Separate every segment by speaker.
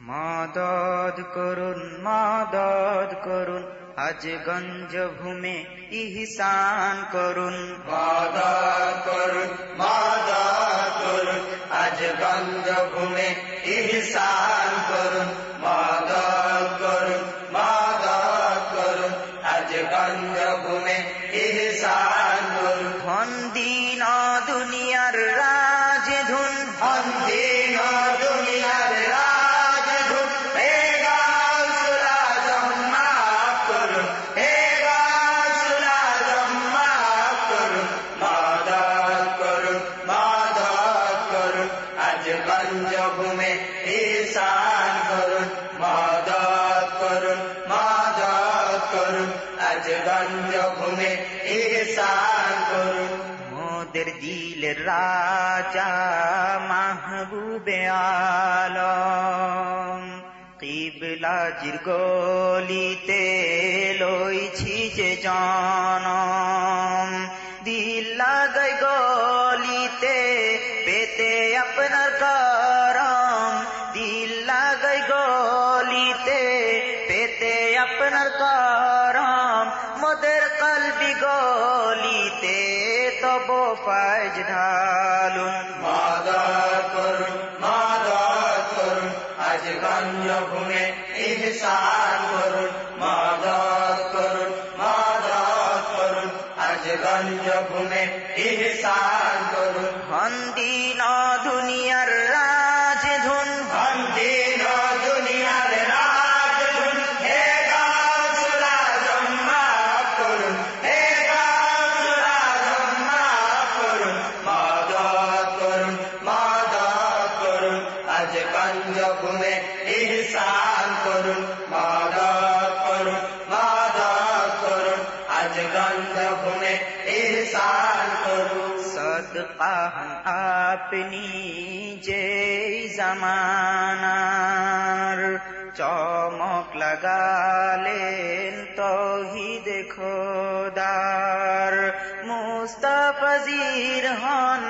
Speaker 1: মদদ করুন আজ গঞ্জ ভূমে ইহসান করুন।
Speaker 2: মদদ করুন আজ গঞ্জ ভূমে ইহসান করুন। মদদ করুন আজ গঞ্জ ভূমে ইহসান করুন।
Speaker 1: হন দিন দুনিয়ার রাজ ধুন,
Speaker 2: হন দিন দুনিয়ার রাজ ধুন। হে গাউসুল আজম মাফ করুন, হে গাউসুল আজম মাফ করুন। মদদ করুন আজ গঞ্জ ভূমে ইহসান করুন। মদদ করুন আজ গঞ্জ ভূমে ইহসান করুন।
Speaker 1: মোদের দিলের রাজা মাহবুবে আলম, কিবলাজির গলিতে লইছি যে জনম। দিল লাগাই গলিতে পেতে আপনার করম, দিল লাগাই গলিতে পেতে আপনার করম। মোদের কলবি গলিতে তব ফায়জ ঢালুন।
Speaker 2: মদদ করুন আজ গঞ্জ ভূমে ইহসান করুন। মদদ করুন আজ গঞ্জ ভূমে ইহসান করুন।
Speaker 1: হন দিন দুনিয়ার রাজ ধুন,
Speaker 2: হন দিন দুনিয়ার রাজ ধুন। হে গাউসুল আজম মাফ করুন, হে গাউসুল আজম মাফ করুন। মদদ করুন আজ গঞ্জ ভূমে ইহসান করুন। মদদ করুন আজ গঞ্জ ভূমে ইহসান করুন।
Speaker 1: সদকা আপনি যে জামানার চমক লাগালেন তৌহিদ খোদার। মুস্তাফাজির হন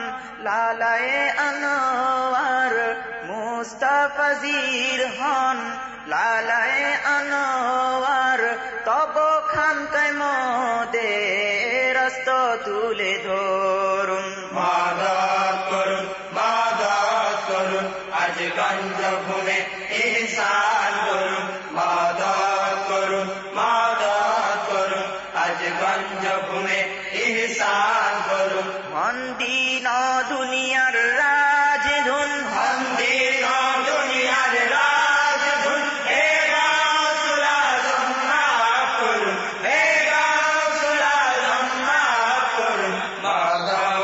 Speaker 1: লালায়ে আনোয়ার, মুস্তাফাজির হন লালায়ে আনোয়ার। তব খানকায় মোদের রাস্ত তুলে ধরুন।
Speaker 2: মদদ করুন আজ গঞ্জ ভূমে ইহসান করুন। মদদ করুন আজ গঞ্জ ভূমে ইহসান করুন।
Speaker 1: হন দিন দুনিয়ার রাজ ধুন,
Speaker 2: হন দিন দুনিয়ার রাজ ধুন। হে গাউসুল আজম মাফ করুন, হে গাউসুল আজম মাফ করুন। মদদ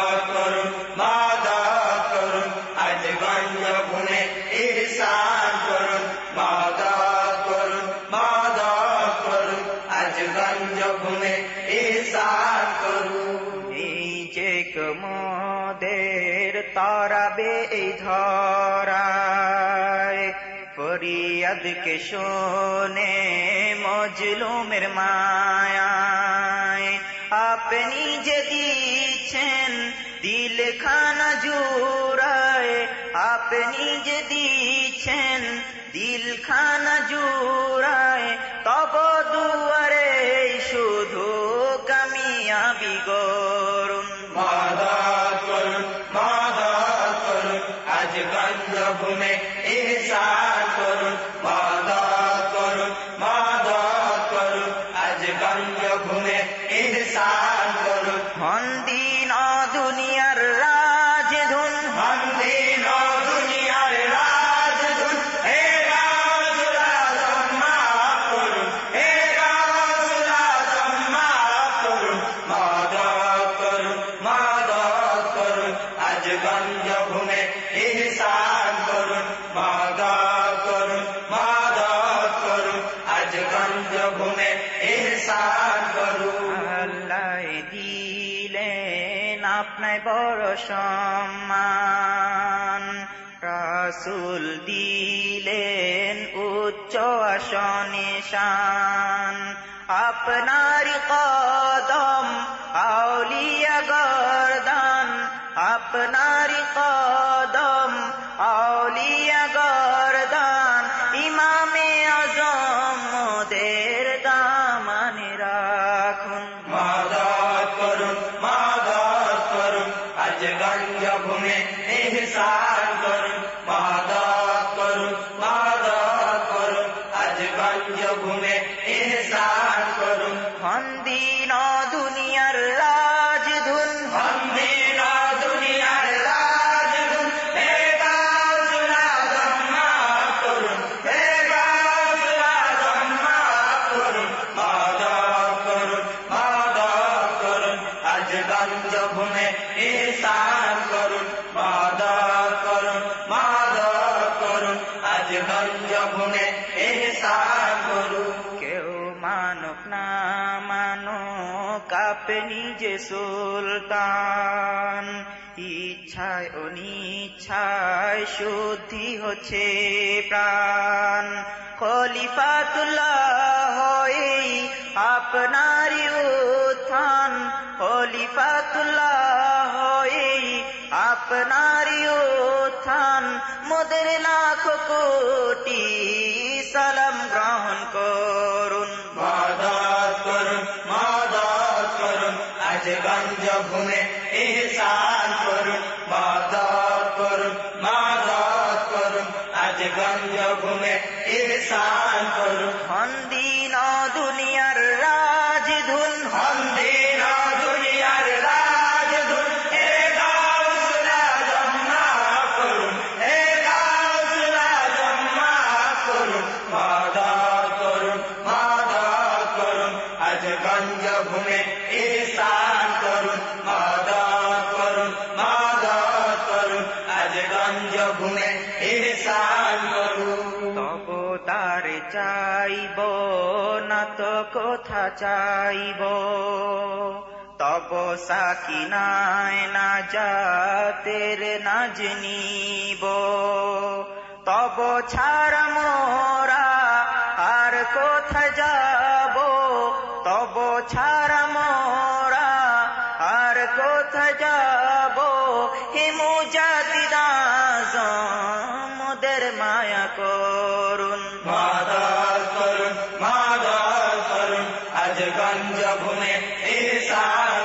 Speaker 2: করুন আজ গঞ্জ ভূমে ইহসান করুন। মদদ করুন আজ গঞ্জ ভূমে ইহসান করুন।
Speaker 1: এই যে মোদের তারাবে এই ধরায়, ফরিয়াদকে শোনে মজলুমের মায়ায়। আপনি যে দিচ্ছেন দিলখানা জুড়ায়, আপনি যে দিচ্ছেন দিলখানা জুড়ায়। তব দুয়ারে শুধু কামিয়াবি গরুন।
Speaker 2: মদদ করুন আজ গঞ্জ ভূমে ইহসান করুন। মদদ করুন আজ গঞ্জ ভূমে ইহসান করুন।
Speaker 1: হন দিন দুনিয়ার রাজ ধুন,
Speaker 2: হন দিন দুনিয়ার রাজ ধুন। হে গাউসুল আজম মাফ করুন, হে গাউসুল আজম মাফ করুন। মদদ করুন আজ গঞ্জ ভূমে ইহসান করুন। মদদ করুন আজ গঞ্জ ভূমে ইহসান করুন।
Speaker 1: আল্লাহ দিলেন আপনার বড় সম্মান, রাসূল দিলেন উচ্চ আসনে শান। আপনারি কদম আউলিয়া গর্দান, আপনারি কদম আউলিয়া গর্দান। হন্দিন দুনিয়ার রাজধুন
Speaker 2: হন্দিন দুনিয়ার রাজধুন হে গাউসুল আজম মাফ করুন হে গাউসুল আজম মাফ করুন মাদদ করুন মাদদ করুন আজ গঞ্জ ভূমে ইহসান করুন মাদদ করুন মাদদ করুন আজ গঞ্জ ভূমে ইহসান করুন
Speaker 1: কেউ মানক না মানক আপনি যে সুলতান ইচ্ছায় অনিচ্ছায় শুদ্ধি হচ্ছে প্রাণ খলিফাতুল্লাহ হয়ে আপনারই উত্থান খলিফাতুল্লাহ হয়ে আপনারই উত্থান মোদের লাখ কোটি সালাম গ্রহণ করুন
Speaker 2: মাদদ করুন মাদদ করুন আজ গঞ্জ ভূমে ইহসান করুন মাদদ করুন মাদদ করুন আজ গঞ্জ ভূমে ইহসান করুন
Speaker 1: হন্দিন দুনিয়ার রাজধুন
Speaker 2: হন্দিন দুনিয়ার রাজধুন হে গাউসুল আজম মাফ করুন হে গাউসুল আজম মাফ করুন মাদদ করুন মাদদ করুন আজ গঞ্জ ভূমে ইহসান করুন মাদদ করুন মাদদ করুন আজ গঞ্জ ভূমে ইহসান করুন
Speaker 1: তব তার চাইব না তো কোথা চাইব তব সাকিনায় না জাতের নাজ নিব তব ছাড়া মোরা আর কোথা যাব তব ছাড়া মোরা আর কোথা যাব হে মুজাদ্দিদ আযম মোদের মায়া করুন
Speaker 2: মাদদ করুন মাদদ করুন আজ গঞ্জ ভূমে ইহসান